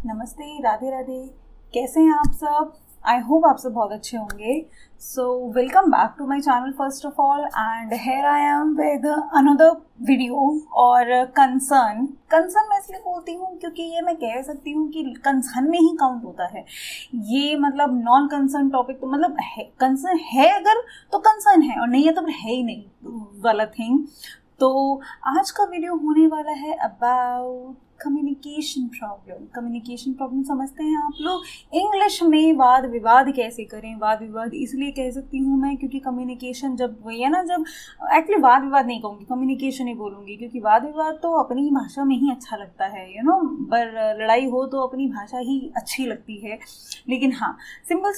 नमस्ते, राधे राधे। कैसे हैं आप सब? आई होप आप सब बहुत अच्छे होंगे। So welcome back to my channel first of all, and here I am with another video. और कंसर्न मैं इसलिए बोलती हूँ क्योंकि ये मैं कह सकती हूँ कि कंसर्न में ही काउंट होता है ये। मतलब नॉन कंसर्न टॉपिक तो मतलब कंसर्न है अगर तो कंसर्न है, और नहीं है तो है ही नहीं वाला थिंग। तो आज का वीडियो होने वाला है अबाउट कम्युनिकेशन प्रॉब्लम। समझते हैं आप लोग इंग्लिश में वाद विवाद कैसे करें। वाद विवाद इसलिए कह सकती हूँ मैं क्योंकि कम्युनिकेशन जब वही है ना, जब एक्चुअली वाद विवाद नहीं कहूँगी, कम्युनिकेशन ही बोलूँगी, क्योंकि वाद विवाद तो अपनी भाषा में ही अच्छा लगता है पर लड़ाई हो तो अपनी भाषा ही अच्छी लगती है। लेकिन हाँ, सिंपल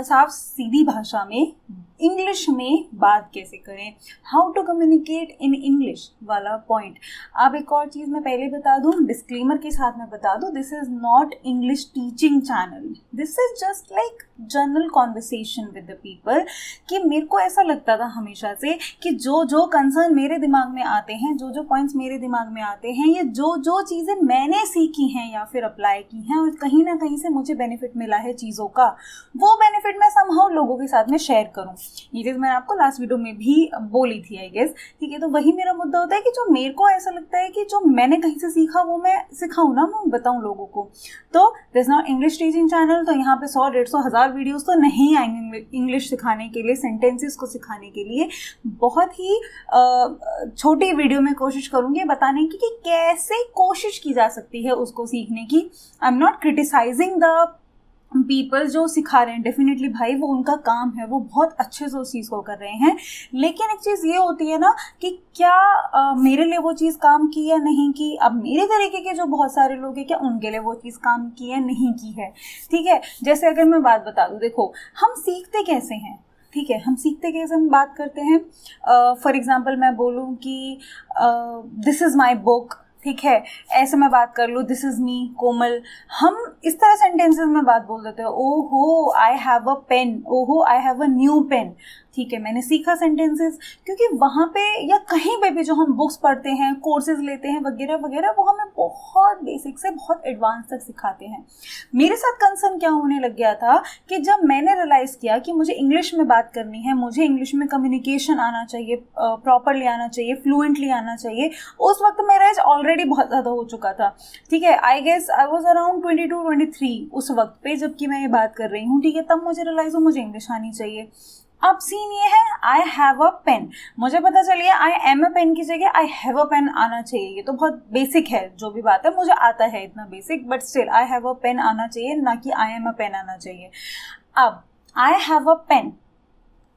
साफ सीधी भाषा में इंग्लिश में बात कैसे करें, how to communicate in English वाला पॉइंट। अब एक और चीज़ मैं पहले बता दूँ, डिस्क्लेमर के साथ मैं बता दूँ, this is not English teaching channel, this is just like general conversation with the people. कि मेरे को ऐसा लगता था हमेशा से कि जो कंसर्न मेरे दिमाग में आते हैं, जो पॉइंट्स मेरे दिमाग में आते हैं, ये जो चीज़ें मैंने सीखी हैं या फिर अप्लाई की हैं और कहीं ना कहीं से मुझे बेनिफिट मिला है चीज़ों का, वो बेनिफिट मैं समहाउ लोगों के साथ में शेयर करूँ। ये चीज़ मैंने आपको लास्ट वीडियो में भी बोली थी आई गेस। ठीक है, तो वही मेरा मुद्दा होता है कि जो मेरे को ऐसा लगता है कि जो मैंने कहीं से सीखा वो मैं सिखाऊँ ना, मैं बताऊँ लोगों को। तो this not English teaching channel. तो यहाँ पे 100, 150, 1000 वीडियोस तो नहीं आएंगे इंग्लिश सिखाने के लिए, सेंटेंसेस को सिखाने के लिए। बहुत ही छोटी वीडियो में कोशिश करूँगी बताने की कि कैसे कोशिश की जा सकती है उसको सीखने की। I am not criticising the people जो सिखा रहे हैं, डेफिनेटली भाई वो उनका काम है, वो बहुत अच्छे से उस चीज़ को कर रहे हैं। लेकिन एक चीज़ ये होती है ना कि क्या मेरे लिए वो चीज़ काम की या नहीं की। अब मेरे तरीके के जो बहुत सारे लोग हैं, क्या उनके लिए वो चीज़ काम की या नहीं की है। ठीक है, जैसे अगर मैं बात बता दूँ, देखो हम सीखते कैसे हैं। ठीक है, हम सीखते कैसे, हम बात करते हैं। फॉर एग्जाम्पल मैं बोलूँ कि दिस इज़ माई बुक, ठीक है, ऐसे मैं बात कर लूँ, दिस इज़ मी कोमल। हम इस तरह सेंटेंसेस में बात बोल देते हैं, ओहो आई हैव अ पेन, ओहो I have a new pen. ठीक है, मैंने सीखा सेंटेंसेस, क्योंकि वहाँ पे या कहीं पे भी जो हम बुक्स पढ़ते हैं, कोर्सेज लेते हैं वगैरह वगैरह, वो हमें बहुत बेसिक से बहुत एडवांस तक सिखाते हैं। मेरे साथ कंसर्न क्या होने लग गया था कि जब मैंने रियलाइज़ किया कि मुझे इंग्लिश में बात करनी है, मुझे इंग्लिश में कम्युनिकेशन आना चाहिए, प्रॉपरली आना चाहिए, फ्लुएंटली आना चाहिए, उस वक्त मेरा एज ऑलरेडी बहुत ज़्यादा हो चुका था। ठीक है, I guess I was around 22-23 उस वक्त पे जबकि मैं ये बात कर रही हूँ। ठीक है, तब मुझे रियलाइज़ हो मुझे इंग्लिश आनी चाहिए। अब सीन ये है, आई हैव अ पेन, मुझे पता चलिए आई एम अ पेन की जगह आई हैव अ पेन आना चाहिए। ये तो बहुत बेसिक है, जो भी बात है मुझे आता है इतना basic, but still I have a pen आना चाहिए, ना कि आई एम अ पेन आना चाहिए। अब आई हैव अ पेन,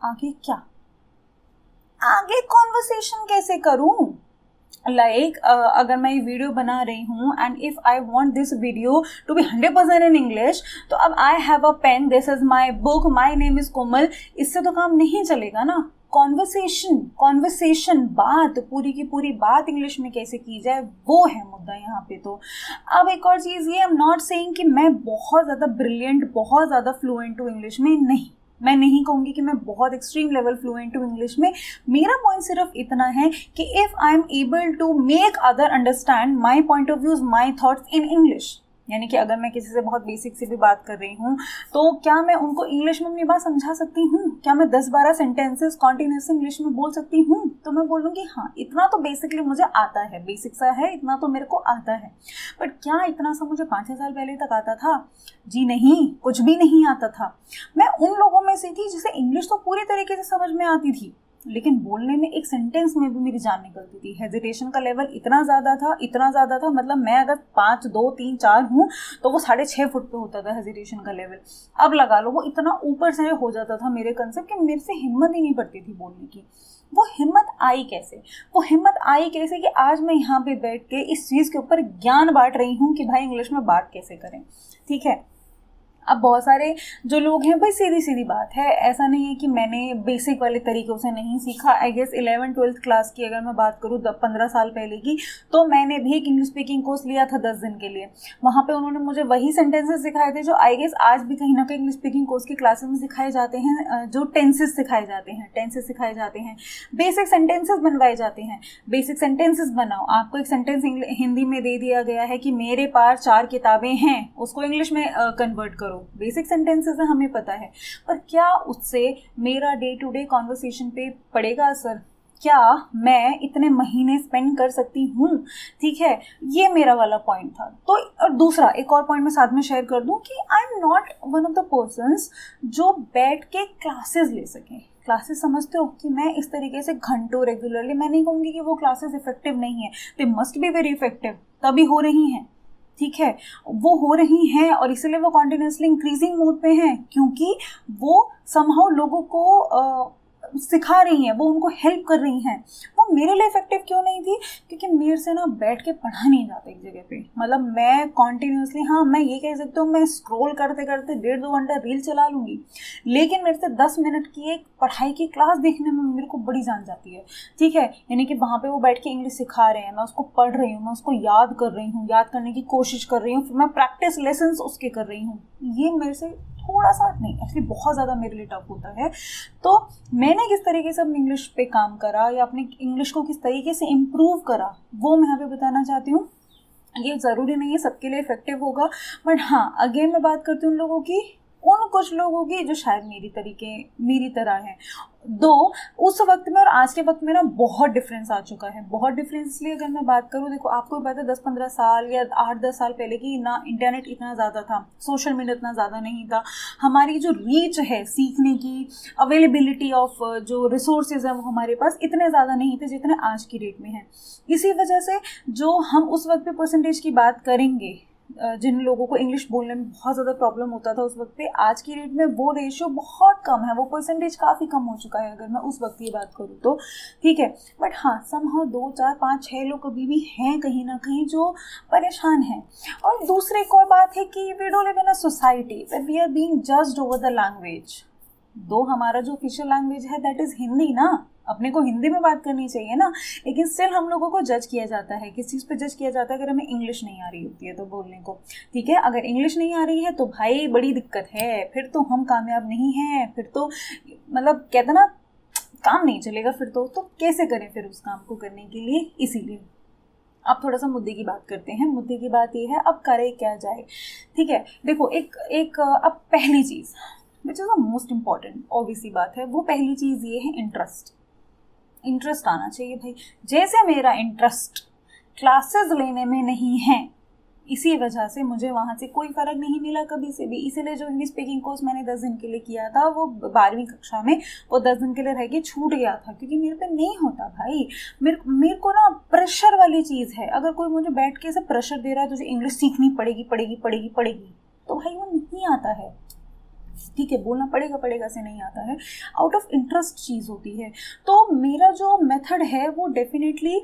आगे क्या, आगे कॉन्वर्सेशन कैसे करूं। अगर मैं ये वीडियो बना रही हूँ and if I want this video to be 100% in English, तो अब I have a pen, this is my book, my name is Komal, इससे तो काम नहीं चलेगा ना। कॉन्वर्सेशन बात, पूरी की पूरी बात इंग्लिश में कैसे की जाए, वो है मुद्दा यहाँ पे। तो अब एक और चीज़ ये, आई एम नॉट सेइंग कि मैं बहुत ज़्यादा ब्रिलियंट, बहुत ज़्यादा फ्लुएंट हूँ इंग्लिश में, नहीं, मैं नहीं कहूँगी कि मैं बहुत एक्सट्रीम लेवल फ्लुएंट हूँ इंग्लिश में। मेरा पॉइंट सिर्फ इतना है कि if I am able to make other understand my point of views, my thoughts in English, यानी कि अगर मैं किसी से बहुत बेसिक से भी बात कर रही हूँ तो क्या मैं उनको इंग्लिश में अपनी बात समझा सकती हूँ? क्या मैं 10-12 सेंटेंसेस कॉन्टिन्यूसली इंग्लिश में बोल सकती हूँ? तो मैं बोलूँगी हाँ, इतना तो बेसिकली मुझे आता है, बेसिक सा है, इतना तो मेरे को आता है। बट क्या इतना सा मुझे 5-6 साल पहले तक आता था? जी नहीं, कुछ भी नहीं आता था। मैं उन लोगों में से थी जिसे इंग्लिश तो पूरी तरीके से समझ में आती थी, लेकिन बोलने में एक सेंटेंस में भी मेरी जान निकलती थी। हेजिटेशन का लेवल इतना ज़्यादा था, मतलब मैं अगर 5, 2, 3, 4 हूँ तो वो 6.5 फुट पे होता था हेजिटेशन का लेवल। अब लगा लो वो इतना ऊपर से हो जाता था मेरे कंसेप्ट कि मेरे से हिम्मत ही नहीं पड़ती थी बोलने की। वो हिम्मत आई कैसे कि आज मैं यहाँ पे बैठ के इस चीज़ के ऊपर ज्ञान बांट रही हूँ कि भाई इंग्लिश में बात कैसे करें। ठीक है, अब बहुत सारे जो लोग हैं भाई, सीधी सीधी बात है, ऐसा नहीं है कि मैंने बेसिक वाले तरीक़ों से नहीं सीखा। आई गेस 11th-12th क्लास की अगर मैं बात करूँ 15 साल पहले की, तो मैंने भी एक इंग्लिश स्पीकिंग कोर्स लिया था 10 दिन के लिए। वहाँ पे उन्होंने मुझे वही सेंटेंसेस सिखाए थे जो आई गेस आज भी कहीं ना कहीं इंग्लिश स्पीकिंग कोर्स की क्लासेस में सिखाए जाते हैं, जो टेंसेस सिखाए जाते हैं, बेसिक सेंटेंसेस बनवाए जाते हैं। बेसिक सेंटेंसेस बनाओ, आपको एक सेंटेंस हिंदी में दे दिया गया है कि मेरे पास 4 किताबें हैं, उसको इंग्लिश में कन्वर्ट करो। बेसिक सेंटेंसेस है, हमें पता है, पर क्या उससे मेरा डे टू डे कॉन्वर्सेशन पे पड़ेगा असर? क्या मैं इतने महीने स्पेंड कर सकती हूँ? ठीक है, ये मेरा वाला पॉइंट था। तो और दूसरा एक और पॉइंट मैं साथ में शेयर कर दूँ कि आई am not one of the persons जो बैठ के क्लासेस ले सकें। क्लासेस समझते हो कि मैं इस तरीके से घंटों रेगुलरली, मैं नहीं कहूँगी कि वो क्लासेस इफेक्टिव नहीं है, they must be very effective, तभी हो रही हैं। ठीक है, वो हो रही हैं और इसलिए वो कॉन्टिन्यूसली इंक्रीजिंग मोड पे हैं, क्योंकि वो समहाउ लोगों को सिखा रही हैं, वो उनको हेल्प कर रही हैं। वो मेरे लिए इफेक्टिव क्यों नहीं थी? क्योंकि मेरे से ना बैठ के पढ़ा नहीं जाता एक जगह पे। मतलब मैं कॉन्टिन्यूसली, हाँ मैं ये कह सकती हूँ, मैं स्क्रॉल करते करते 1.5-2 घंटा रील चला लूँगी, लेकिन मेरे से 10 मिनट की एक पढ़ाई की क्लास देखने में मेरे को बड़ी जान जाती है। ठीक है, यानी कि वहाँ पे वो बैठ के इंग्लिश सिखा रहे हैं, मैं उसको पढ़ रही हूँ, मैं उसको याद कर रही हूँ, याद करने की कोशिश कर रही हूँ, फिर मैं प्रैक्टिस लेसन्स उसके कर रही हूँ। ये मेरे से थोड़ा सा नहीं, एक्चुअली बहुत ज़्यादा मेरे लिए टफ होता है। तो मैंने किस तरीके से अपनी इंग्लिश पे काम करा या अपनी इंग्लिश को किस तरीके से इम्प्रूव करा, वो मैं यहाँ पे बताना चाहती हूँ। ये ज़रूरी नहीं है सबके लिए इफेक्टिव होगा, बट हाँ अगेन मैं बात करती हूँ उन लोगों की, उन कुछ लोगों की जो शायद मेरी तरह हैं। दो उस वक्त में और आज के वक्त में ना बहुत डिफरेंस आ चुका है। बहुत डिफरेंस इसलिए अगर मैं बात करूँ, देखो आपको पता है 10-15 साल या 8-10 साल पहले की ना इंटरनेट इतना ज़्यादा था, सोशल मीडिया इतना ज़्यादा नहीं था, हमारी जो रीच है सीखने की, अवेलेबिलिटी ऑफ जो रिसोर्सेज है वो हमारे पास इतने ज़्यादा नहीं थे जितने आज की डेट में हैं। इसी वजह से जो हम उस वक्त पे परसेंटेज की बात करेंगे, जिन लोगों को इंग्लिश बोलने में बहुत ज़्यादा प्रॉब्लम होता था उस वक्त पे, आज की डेट में वो रेशियो बहुत कम है, वो परसेंटेज काफ़ी कम हो चुका है अगर मैं उस वक्त की बात करूँ तो। ठीक है, बट हाँ समहाउ 2, 4, 5, 6 लोग अभी भी हैं कहीं ना कहीं जो परेशान हैं। और दूसरी एक और बात है कि we don't live in a society where we are being judged over the language. Though हमारा जो ऑफिशियल लैंग्वेज है दैट इज़ हिंदी ना, अपने को हिंदी में बात करनी चाहिए ना, लेकिन स्टिल हम लोगों को जज किया जाता है। किस चीज़ पे जज किया जाता है? अगर हमें इंग्लिश नहीं आ रही होती है तो बोलने को। ठीक है, अगर इंग्लिश नहीं आ रही है तो भाई बड़ी दिक्कत है, फिर तो हम कामयाब नहीं हैं, फिर तो मतलब कहते ना काम नहीं चलेगा फिर तो कैसे करें फिर उस काम को करने के लिए। इसीलिए अब थोड़ा सा मुद्दे की बात करते हैं। मुद्दे की बात ये है अब करे क्या जाए। ठीक है, देखो एक अब पहली चीज़ which is the most important, obvious सी बात है, वो पहली चीज़ ये है इंटरेस्ट आना चाहिए भाई। जैसे मेरा इंटरेस्ट क्लासेस लेने में नहीं है, इसी वजह से मुझे वहाँ से कोई फ़र्क नहीं मिला कभी से भी। इसीलिए जो इंग्लिश स्पीकिंग कोर्स मैंने 10 दिन के लिए किया था वो 12वीं कक्षा में वो 10 दिन के लिए रह के छूट गया था, क्योंकि मेरे पे नहीं होता भाई। मेरे को ना प्रेशर वाली चीज़ है। अगर कोई मुझे बैठ के ऐसे प्रेशर दे रहा है तुझे इंग्लिश सीखनी पड़ेगी, तो भाई वो नहीं आता है। ठीक है, बोलना पड़ेगा से नहीं आता है, आउट ऑफ इंटरेस्ट चीज़ होती है। तो मेरा जो मेथड है वो डेफिनेटली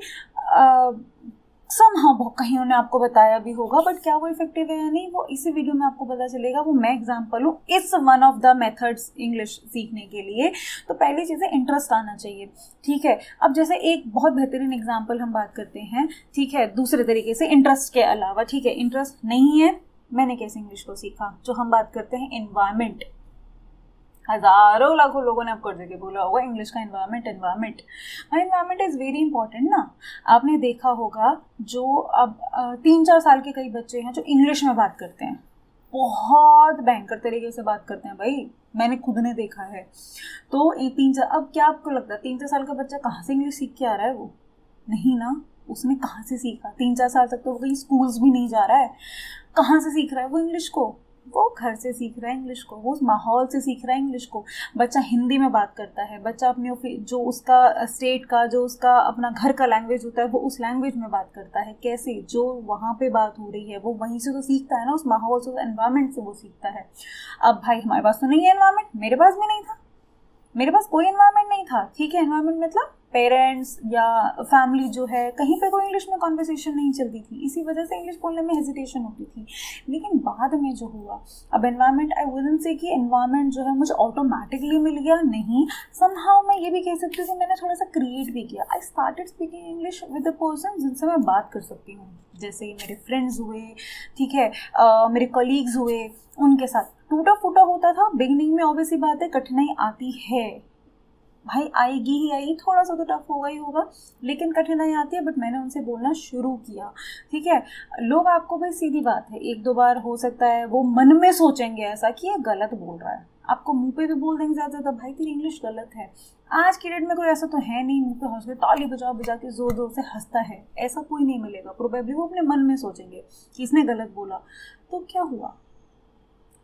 समहाउ कहीं उन्होंने आपको बताया भी होगा, बट क्या वो इफेक्टिव है या नहीं वो इसी वीडियो में आपको पता चलेगा। वो मैं एग्जांपल हूँ, it's one of the methods English सीखने के लिए। तो पहली चीज़ है इंटरेस्ट आना चाहिए। ठीक है, अब जैसे एक बहुत बेहतरीन एग्जांपल हम बात करते हैं, ठीक है, दूसरे तरीके से इंटरेस्ट के अलावा। ठीक है, इंटरेस्ट नहीं है, मैंने कैसे इंग्लिश को सीखा, जो हम बात करते हैं एनवायरनमेंट। हज़ारों लाखों लोगों ने आपको जगह बोला होगा इंग्लिश का एनवायरनमेंट इज़ वेरी इंपॉर्टेंट ना। आपने देखा होगा जो अब 3-4 साल के कई बच्चे हैं जो इंग्लिश में बात करते हैं, बहुत भयंकर तरीके से बात करते हैं भाई, मैंने खुद ने देखा है। तो 3-4, अब क्या आपको लगता है 3-4 साल का बच्चा कहाँ से इंग्लिश सीख के आ रहा है? वो नहीं ना, उसने कहाँ से सीखा? 3-4 साल तक तो वो कहीं स्कूल्स भी नहीं जा रहा है, कहाँ से सीख रहा है वो इंग्लिश को? वो घर से सीख रहा है इंग्लिश को, वो उस माहौल से सीख रहा है इंग्लिश को। बच्चा हिंदी में बात करता है, बच्चा अपने जो उसका स्टेट का, जो उसका अपना घर का लैंग्वेज होता है वो उस लैंग्वेज में बात करता है। कैसे? जो वहाँ पे बात हो रही है वो वहीं से तो सीखता है ना, उस माहौल से, उस एनवायरनमेंट से वो सीखता है। अब भाई हमारे पास तो नहीं है एनवायरनमेंट, मेरे पास भी नहीं था, मेरे पास कोई एनवायरनमेंट नहीं था, ठीक है, एनवायरनमेंट मतलब पेरेंट्स या फैमिली जो है, कहीं पे कोई इंग्लिश में कॉन्वर्सेशन नहीं चलती थी, इसी वजह से इंग्लिश बोलने में हेजिटेशन होती थी। लेकिन बाद में जो हुआ, अब एनवायरनमेंट, आई वुडंट से कि एनवायरनमेंट जो है मुझे ऑटोमेटिकली मिल गया, नहीं, समहाउ मैं ये भी कह सकती हूँ कि मैंने थोड़ा सा क्रिएट भी किया। I started speaking English with the person जिनसे मैं बात कर सकती हूँ, जैसे मेरे फ्रेंड्स हुए, ठीक है, मेरे कलीग्स हुए, उनके साथ टूटा फूटा होता था। बिगिनिंग में ऑब्वियसली बात है कठिनाई आती है भाई, आएगी ही आएगी, थोड़ा सा तो टफ होगा ही होगा, लेकिन कठिनाई आती है। बट मैंने उनसे बोलना शुरू किया, ठीक है। लोग आपको, भाई सीधी बात है, एक दो बार हो सकता है वो मन में सोचेंगे ऐसा कि ये गलत बोल रहा है, आपको मुंह पे भी बोल देंगे ज़्यादा ज़्यादा, भाई तेरी इंग्लिश गलत है। आज की डेट में कोई ऐसा तो है नहीं मुंह पे हंस के ताली बजा बजा के जोर जोर से हंसता है, ऐसा कोई नहीं मिलेगा। प्रोबेबली वो अपने मन में सोचेंगे कि इसने गलत बोला, तो क्या हुआ,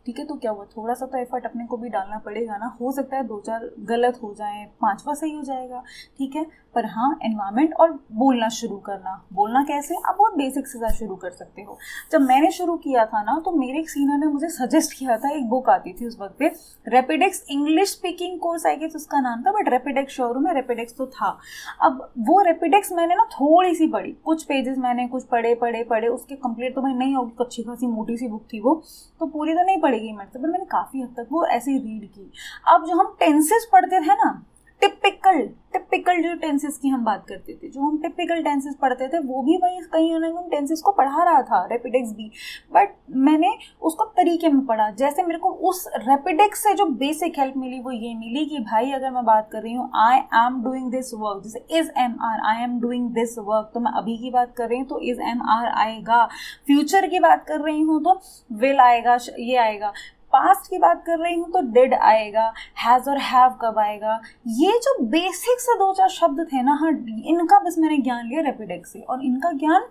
ठीक है, तो क्या हुआ, थोड़ा सा तो एफर्ट अपने को भी डालना पड़ेगा ना। हो सकता है 2-4 गलत हो जाए, 5वां सही हो जाएगा, ठीक है। पर हाँ, एनवायरनमेंट और बोलना शुरू करना, बोलना कैसे, आप बहुत बेसिक से शुरू कर सकते हो। जब मैंने शुरू किया था ना, तो मेरे एक सीनियर ने मुझे सजेस्ट किया था, एक बुक आती थी उस वक्त पे, Rapidex English speaking course, I guess उसका नाम था, बट रैपिडेक्स श्योर हूँ मैं, रैपिडेक्स तो था। अब वो रैपिडेक्स मैंने ना थोड़ी सी पढ़ी, कुछ पेजेस मैंने कुछ पढ़े, उसके कंप्लीट तो मैं नहीं होगी, अच्छी खासी मोटी सी बुक थी वो, तो पूरी तो नहीं पढ़ेगी मेरे से, पर मैंने काफ़ी हद तक वो ऐसे ही रीड की। अब जो हम टेंसेस पढ़ते थे ना, टिपिकल जो टेंसेस की हम बात करते थे, जो हम टिपिकल टेंसेस पढ़ते थे, वो भी वही कहीं ना कहीं टेंसेस को पढ़ा रहा था रैपिडेक्स भी, बट मैंने उसको तरीके में पढ़ा। जैसे मेरे को उस रैपिडेक्स से जो बेसिक हेल्प मिली वो ये मिली कि भाई अगर मैं बात कर रही हूँ I am doing this work, जैसे is am are, I am doing this work, तो मैं अभी की बात कर रही हूँ तो इज एम आर आएगा, फ्यूचर की बात कर रही हूँ तो विल आएगा, ये आएगा, पास्ट की बात कर रही हूँ तो डिड आएगा, हैज़ और हैव कब आएगा। ये जो बेसिक से 2-4 शब्द थे ना, हाँ, इनका बस मैंने ज्ञान लिया रैपिडेक्स से, और इनका ज्ञान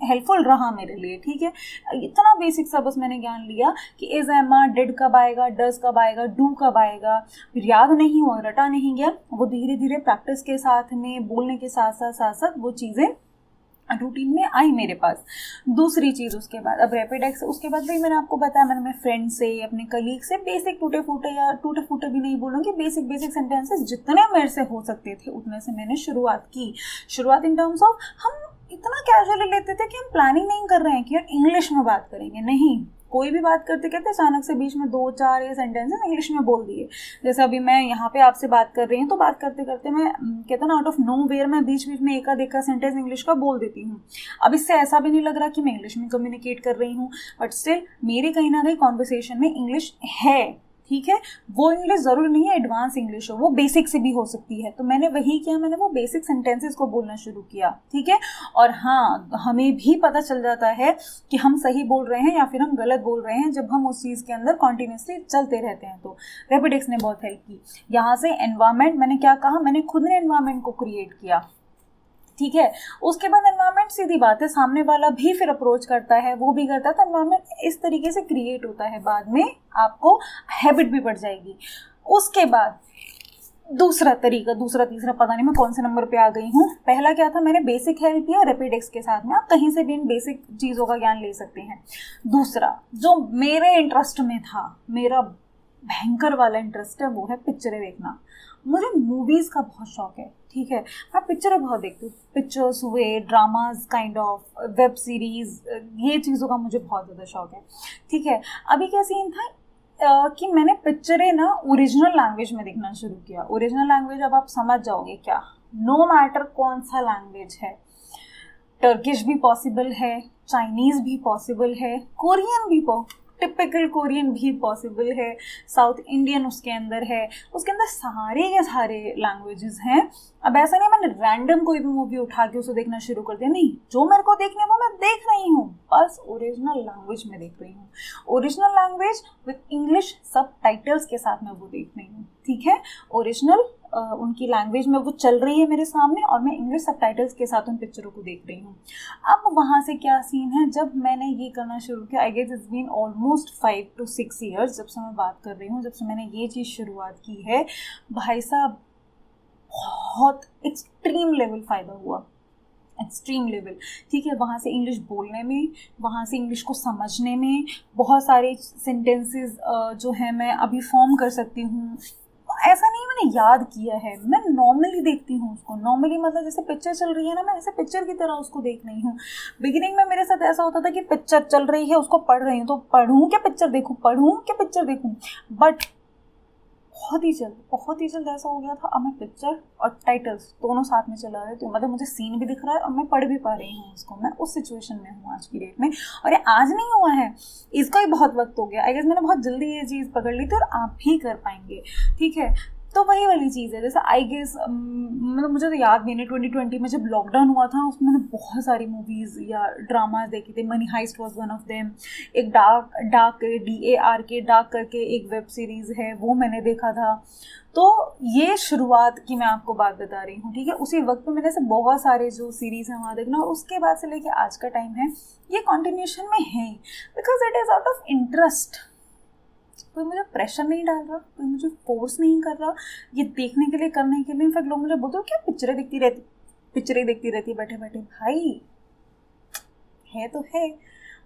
हेल्पफुल रहा मेरे लिए, ठीक है। इतना बेसिक सा बस मैंने ज्ञान लिया कि इज एम आर, डिड कब आएगा, डज कब आएगा, डू कब आएगा, फिर याद नहीं हुआ, रटा नहीं गया, वो धीरे धीरे प्रैक्टिस के साथ में, बोलने के साथ साथ वो चीज़ें रूटीन में आई मेरे पास। दूसरी चीज़ उसके बाद, अब रैपिडेक्स, उसके बाद भी मैंने आपको बताया, मैंने अपने फ्रेंड से, अपने कलीग से बेसिक टूटे फूटे भी नहीं बोलूँगी, बेसिक सेंटेंसेस जितने मेरे से हो सकते थे उतने से मैंने शुरुआत की। शुरुआत इन टर्म्स ऑफ, हम इतना कैजुअली लेते थे कि हम प्लानिंग नहीं कर रहे हैं कि यार इंग्लिश में बात करेंगे, नहीं, कोई भी बात करते कहते अचानक से बीच में 2-4 ये सेंटेंसेस इंग्लिश में बोल दिए। जैसे अभी मैं यहाँ पे आपसे बात कर रही हूँ, तो बात करते करते मैं कहता ना, आउट ऑफ नो वेयर मैं बीच बीच में एक सेंटेंस इंग्लिश का बोल देती हूँ। अब इससे ऐसा भी नहीं लग रहा कि मैं इंग्लिश में कम्युनिकेट कर रही हूँ, बट स्टिल मेरी कहीं ना कहीं कॉन्वर्सेशन में इंग्लिश है, ठीक है। वो इंग्लिश ज़रूरी नहीं है एडवांस इंग्लिश हो, वो बेसिक से भी हो सकती है। तो मैंने वही किया, मैंने वो बेसिक सेंटेंसेस को बोलना शुरू किया, ठीक है। और हाँ, हमें भी पता चल जाता है कि हम सही बोल रहे हैं या फिर हम गलत बोल रहे हैं जब हम उस चीज़ के अंदर कॉन्टिन्यूसली चलते रहते हैं। तो रैपिडेक्स ने बहुत हेल्प की। यहाँ से एनवायरनमेंट, मैंने क्या कहा, मैंने खुद ने एनवायरनमेंट को क्रिएट किया, ठीक है। उसके बाद एनवायरनमेंट, सीधी बात है, सामने वाला भी फिर अप्रोच करता है, वो भी करता है, तो एनवायरनमेंट इस तरीके से क्रिएट होता है, बाद में आपको हैबिट भी पड़ जाएगी। उसके बाद दूसरा तीसरा पता नहीं मैं कौन से नंबर पे आ गई हूँ। पहला क्या था, मैंने बेसिक हेल्प किया रैपिडेक्स के साथ में, आप कहीं से भी इन बेसिक चीज़ों का ज्ञान ले सकते हैं। दूसरा जो मेरे इंटरेस्ट में था, मेरा भयंकर वाला इंटरेस्ट है, वो है पिक्चरें देखना। मुझे मूवीज़ का बहुत शौक है, ठीक है, मैं पिक्चरें बहुत देखती हूँ, पिक्चर्स हुए, dramas kind of, web series, ये चीज़ों का मुझे बहुत ज़्यादा शौक है, ठीक है। अभी क्या सीन था कि मैंने पिक्चरें ना ओरिजिनल लैंग्वेज में देखना शुरू किया। ओरिजिनल लैंग्वेज अब आप समझ जाओगे क्या, नो मैटर कौन सा लैंग्वेज है, टर्किश भी पॉसिबल है, चाइनीज़ भी पॉसिबल है, कोरियन भी टिपिकल कोरियन भी पॉसिबल है, साउथ इंडियन उसके अंदर है, उसके अंदर सारे के सारे लैंग्वेजेस हैं। अब ऐसा नहीं मैंने रैंडम कोई भी मूवी उठा के उसे देखना शुरू कर दिया, नहीं, जो मेरे को देखने वो मैं देख रही हूँ, बस ओरिजिनल लैंग्वेज में देख रही हूँ, ओरिजिनल लैंग्वेज विद इंग्लिश सब टाइटल्स के साथ मैं वो देख रही हूँ, ठीक है। ओरिजिनल उनकी लैंग्वेज में वो चल रही है मेरे सामने, और मैं इंग्लिश सबटाइटल्स के साथ उन पिक्चरों को देख रही हूँ। अब वहाँ से क्या सीन है, जब मैंने ये करना शुरू किया, I guess it's been almost 5 to 6 years जब से मैं बात कर रही हूँ, जब से मैंने ये चीज़ शुरुआत की है, भाई साहब बहुत एक्सट्रीम लेवल फ़ायदा हुआ, एक्सट्रीम लेवल, ठीक है। वहाँ से इंग्लिश बोलने में, वहाँ से इंग्लिश को समझने में, बहुत सारे सेंटेंसेस जो हैं मैं अभी फॉर्म कर सकती हूँ, ऐसा नहीं मैंने याद किया है, मैं नॉर्मली देखती हूँ उसको। नॉर्मली मतलब जैसे पिक्चर चल रही है ना, मैं ऐसे पिक्चर की तरह उसको देख रही हूँ। बिगिनिंग में मेरे साथ ऐसा होता था कि पिक्चर चल रही है, उसको पढ़ रही हूँ, तो पढ़ूँ क्या पिक्चर देखूँ, पढ़ूँ क्या पिक्चर देखूँ। बट बहुत ही जल्द ऐसा हो गया था, अब मैं पिक्चर और टाइटल्स दोनों साथ में चला रही हूँ। मतलब मुझे सीन भी दिख रहा है और मैं पढ़ भी पा रही हूँ उसको। मैं उस सिचुएशन में हूँ आज की डेट में, और ये आज नहीं हुआ है, इसका ही बहुत वक्त हो गया। आई गेस मैंने बहुत जल्दी ये चीज़ पकड़ ली थी, और आप भी कर पाएंगे, ठीक है। तो वही वाली चीज़ है, जैसे आई गेस मतलब मुझे तो याद भी नहीं, 2020 में जब लॉकडाउन हुआ था उसमें मैंने बहुत सारी मूवीज़ या ड्रामाज देखी थी। Money Heist was one of them. एक डार्क डार्क करके एक वेब सीरीज़ है, वो मैंने देखा था। तो ये शुरुआत की मैं आपको बात बता रही हूँ, ठीक है। उसी वक्त पे मैंने से बहुत सारे जो सीरीज़ हैं वहाँ देखना, और उसके बाद से लेके आज का टाइम है ये कंटिन्यूशन में है, because it is out of interest. कोई मुझे प्रेशर नहीं डाल रहा, कोई मुझे फोर्स नहीं कर रहा ये देखने के लिए, करने के लिए। इनफैक्ट लोग मुझे बोलते हो क्या पिक्चरें देखती रहती बैठे बैठे। भाई है तो है,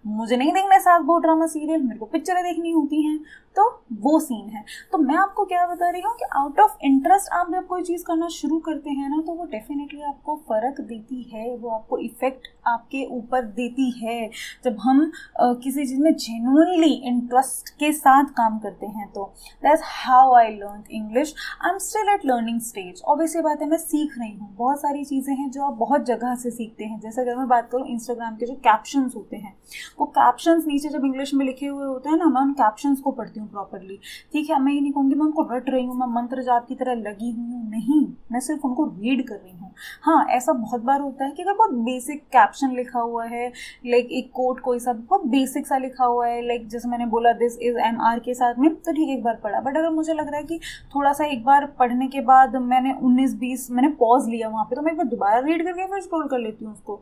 मुझे नहीं देखना सास बहू ड्रामा सीरियल, मेरे को पिक्चरें देखनी होती हैं, तो वो सीन है। तो मैं आपको क्या बता रही हूँ कि आउट ऑफ इंटरेस्ट आप जब कोई चीज़ करना शुरू करते हैं ना, तो वो डेफिनेटली आपको फ़र्क देती है, वो आपको इफ़ेक्ट आपके ऊपर देती है। जब हम किसी चीज़ में जेन्युइनली इंटरेस्ट के साथ काम करते हैं, तो that's how I learn English. I am still at learning stage. Obviously बात है, मैं सीख रही हूँ। बहुत सारी चीज़ें हैं जो आप बहुत जगह से सीखते हैं। जैसे अगर मैं बात करूँ इंस्टाग्राम के जो कैप्शंस होते हैं, वो कैप्शंस नीचे जब इंग्लिश में लिखे हुए होते हैं ना, मैं उन कैप्शंस को पढ़ती हूँ प्रॉपर्ली, ठीक है। मैं ये नहीं कहूँगी मैं उनको रट रही हूँ, मैं मंत्र जाप की तरह लगी हुई हूँ, नहीं, मैं सिर्फ उनको रीड कर रही हूँ। हाँ, ऐसा बहुत बार होता है कि अगर बहुत बेसिक कैप्शन लिखा हुआ है, लाइक एक कोट कोई सा बहुत बेसिक सा लिखा हुआ है, लाइक जैसे मैंने बोला दिस इज MR के साथ में, तो ठीक है एक बार पढ़ा। बट अगर मुझे लग रहा है कि थोड़ा सा एक बार पढ़ने के बाद मैंने 19-20 मैंने पॉज लिया वहाँ पे, तो मैं एक बार दोबारा रीड करके फिर स्क्रॉल कर लेती हूँ उसको।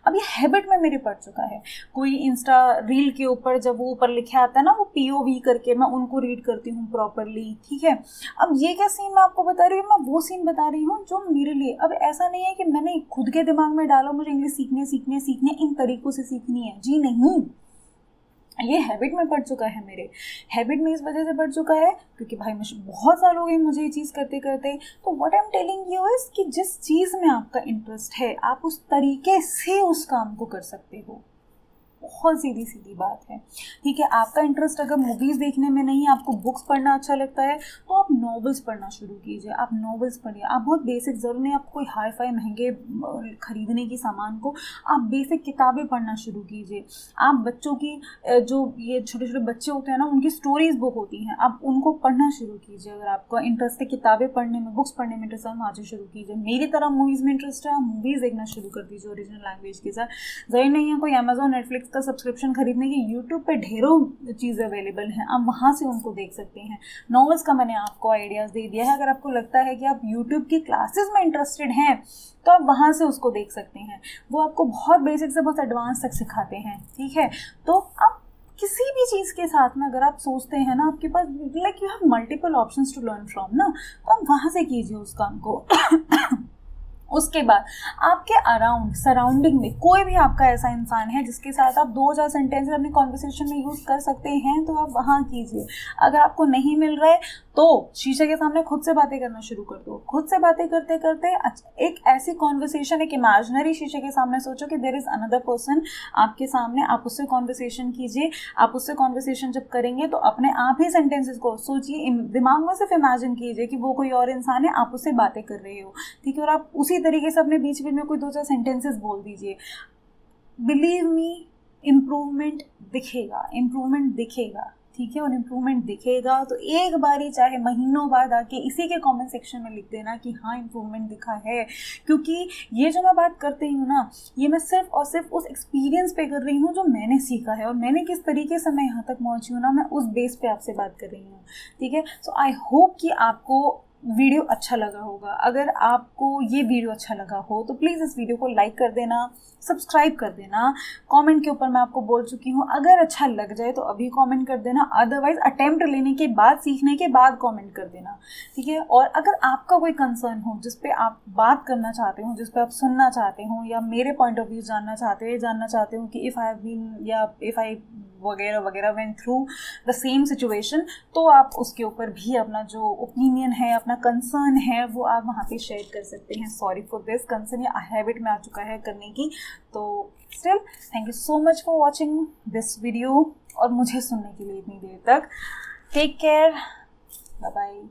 अब ये हैबिट में मेरे पड़ चुका है। कोई इंस्टा रील के ऊपर जब वो ऊपर लिखा आता है ना, वो POV करके, मैं उनको रीड करती हूँ प्रॉपरली, ठीक है। अब ये क्या सीन मैं आपको बता रही हूँ, मैं वो सीन बता रही हूँ जो मेरे लिए, अब ऐसा नहीं है कि मैंने खुद के दिमाग में डाला मुझे इंग्लिश सीखनी इन तरीकों से सीखनी है, जी नहीं। ये हैबिट में पड़ चुका है, मेरे हैबिट में इस वजह से पड़ चुका है क्योंकि भाई मुझे बहुत साल हो गए मुझे ये चीज़ करते करते। तो what I am telling you is कि जिस चीज़ में आपका इंटरेस्ट है, आप उस तरीके से उस काम को कर सकते हो। बहुत सीधी बात है, ठीक है। आपका इंटरेस्ट अगर मूवीज़ देखने में नहीं है, आपको बुक्स पढ़ना अच्छा लगता है, तो आप नॉवेल्स पढ़ना शुरू कीजिए। आप नॉवेल्स पढ़िए। आप बहुत बेसिक, ज़रूर नहीं आपको कोई हाई फाई महंगे खरीदने की सामान को, आप बेसिक किताबें पढ़ना शुरू कीजिए। आप बच्चों की जो ये छोटे छोटे बच्चे होते हैं ना, उनकी स्टोरीज बुक होती हैं, आप उनको पढ़ना शुरू कीजिए। अगर आपका इंटरेस्ट है किताबें पढ़ने में, बुक्स पढ़ने में इंटरेस्ट है, वहाँ से शुरू कीजिए। मेरी तरह मूवीज़ में इंटरेस्ट है, आप मूवीज़ देखना शुरू कर दीजिए ओरिजिनल लैंग्वेज के साथ। ज़रूरी नहीं है कोई अमेजॉन नेटफ्लिक्स का सब्सक्रिप्शन खरीदने की, यूट्यूब पे ढेरों चीज़ें अवेलेबल हैं, आप वहाँ से उनको देख सकते हैं। नॉवेल्स का मैंने आपको आइडियाज़ दे दिया है। अगर आपको लगता है कि आप यूट्यूब की क्लासेस में इंटरेस्टेड हैं, तो आप वहाँ से उसको देख सकते हैं। वो आपको बहुत बेसिक से बहुत एडवांस तक सिखाते हैं, ठीक है। तो आप किसी भी चीज़ के साथ में अगर आप सोचते हैं ना, आपके पास like you have multiple options to learn from ना, तो आप वहाँ से कीजिए उस काम को। उसके बाद आपके अराउंड सराउंडिंग में कोई भी आपका ऐसा इंसान है जिसके साथ आप 2-4 सेंटेंसेस अपनी कॉन्वर्सेशन में यूज़ कर सकते हैं, तो आप वहाँ कीजिए। अगर आपको नहीं मिल रहा है तो शीशे के सामने खुद से बातें करना शुरू कर दो। खुद से बातें करते करते एक ऐसी कॉन्वर्सेशन, एक इमेजिनरी शीशे के सामने सोचो कि देयर इज़ अनदर पर्सन आपके सामने, आप उससे कॉन्वर्सेशन कीजिए। आप उससे कॉन्वर्सेशन जब करेंगे तो अपने आप ही सेंटेंसेस को सोचिए, दिमाग में सिर्फ इमेजिन कीजिए कि वो कोई और इंसान है, आप उससे बातें कर रहे हो, ठीक है। और आप उसी तरीके से अपने बीच में कोई 2-4 सेंटेंसेस बोल दीजिए। बिलीव मी, इम्प्रूवमेंट दिखेगा, ठीक है। और इम्प्रूवमेंट दिखेगा तो एक बार ही, चाहे महीनों बाद आके इसी के कमेंट सेक्शन में लिख देना कि हाँ इम्प्रूवमेंट दिखा है। क्योंकि ये जो मैं बात करती हूँ ना, ये मैं सिर्फ और सिर्फ उस एक्सपीरियंस पे कर रही हूँ जो मैंने सीखा है, और मैंने किस तरीके से मैं यहाँ तक पहुँची हूँ ना, मैं उस बेस पे आपसे बात कर रही हूँ, ठीक है। सो आई होप कि आपको वीडियो अच्छा लगा होगा। अगर आपको ये वीडियो अच्छा लगा हो तो प्लीज़ इस वीडियो को लाइक कर देना, सब्सक्राइब कर देना। कमेंट के ऊपर मैं आपको बोल चुकी हूँ, अगर अच्छा लग जाए तो अभी कमेंट कर देना, अदरवाइज अटेम्प्ट लेने के बाद, सीखने के बाद कमेंट कर देना, ठीक है। और अगर आपका कोई कंसर्न हो जिस पे आप बात करना चाहते हो, जिस पे आप सुनना चाहते हो, या मेरे पॉइंट ऑफ व्यू जानना चाहते हो कि इफ़ आई वगैरह वगैरह went through the same situation, तो आप उसके ऊपर भी अपना जो ओपिनियन है, अपना कंसर्न है, वो आप वहाँ पे शेयर कर सकते हैं. सॉरी फॉर दिस कंसर्न, या हैबिट में आ चुका है करने की. तो still thank you so much for watching this video और मुझे सुनने के लिए इतनी देर तक. Take care, bye bye.